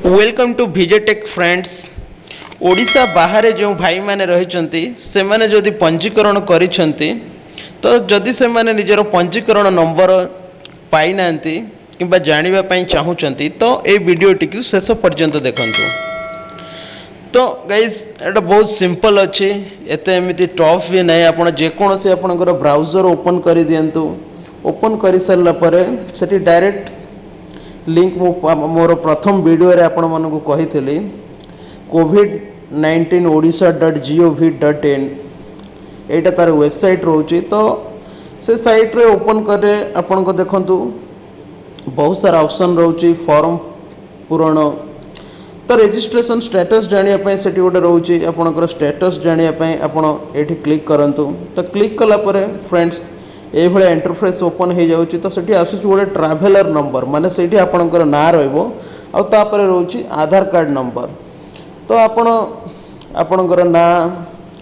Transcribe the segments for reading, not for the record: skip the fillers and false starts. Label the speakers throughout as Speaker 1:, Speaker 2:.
Speaker 1: Welcome to Vijetech friends. Odisha बाहर जो भाई माने रहिचंती से माने जदि पंजीकरण करिसंती तो जदि से माने निजर पंजीकरण नंबर पाई नांती किंबा जानिबा पई चाहुचंती तो ए वीडियो टिकु शेष पर्यंत देखंतु। तो गाइस एटा बहुत सिंपल अच्छे एते एमिति टफ भी नहीं। आपण जेकोसी आपनकर ब्राउजर ओपन कर दियंतु। ओपन कर सारा पर सेठी डायरेक्ट लिंक मोर प्रथम वीडियो रे आपण मानकु कहितली covid19 odisha.gov.in एटा तार वेबसाइट रोची। तो से साइट रे ओपन करे आपण को देखंतु बहुत सारा ऑप्शन रोची। फॉर्म पूरण तो रजिस्ट्रेशन स्टेटस जानिया पय सेठी गोटे रोची। आपनकर स्टेटस जानिया पय आपण एठी क्लिक करंतु। तो क्लिक कला परे फ्रेंड्स ए भले इंटरफेस ओपन हो जाउची। तो सेठी आसुची गोटे ट्रैवलर नंबर माने सेठी आपनकर ना रहइबो आ तापर रोची आधार कार्ड नंबर। तो आपनकर ना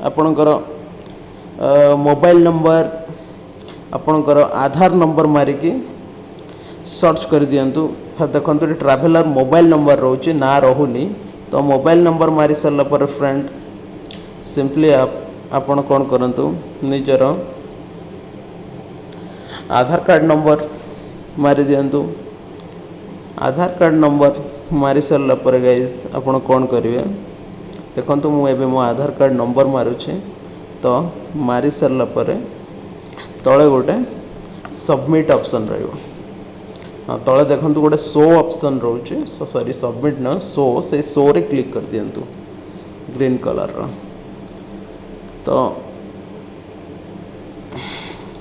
Speaker 1: आपनकर मोबाइल नंबर आपनकर आधार नंबर मारिकी सर्च कर दियंतु। फिर देखंतु ट्रैवलर मोबाइल नंबर रोची ना रहुनी। तो मोबाइल नंबर मारी सरला पर फ्रेंड सिंपली आपण कोन करंतु निजर आधार कार्ड नंबर मारी दियंतु। आधार कार्ड नंबर मारी सरला पर गाइस आपण कोन करिवे देखंतु मु एबे मो आधार कार्ड नंबर मारुछे। तो मारी सरला पर तळे गोटे सबमिट ऑप्शन रहइबो। हाँ तले देखंतु गोटे शो ऑप्शन रोचे सॉरी सबमिट न शो से शो रे क्लिक कर दियंतु ग्रीन कलर रो। तो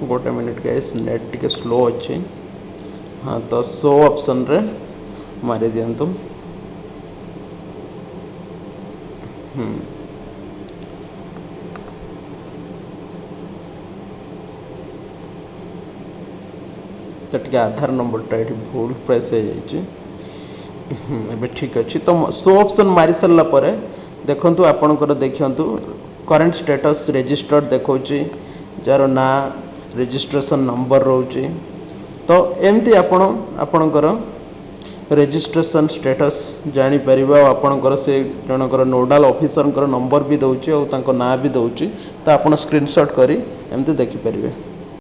Speaker 1: गोटे मिनिट गाइस नेट टिके स्लो अच्छे। हाँ तो शो ऑप्शन रे मारी दियंतु। टे आधार नंबर ये भूल प्रेस हो ठीक अच्छे। तो शो ऑप्शन मारी सारा पर देखंतु आपनकर देखंतु करंट स्टेटस रजिस्टर्ड देखौची जार ना रजिस्ट्रेशन नंबर रोची। तो एमती आपनकर रजिस्ट्रेशन स्टेटस जानी परिबा। आपनकर से जनकर नोडाल ऑफिसर नंबर भी दउची और तांको ना भी दउची। तो आपण स्क्रीनशॉट करी एमती देखि परिबे।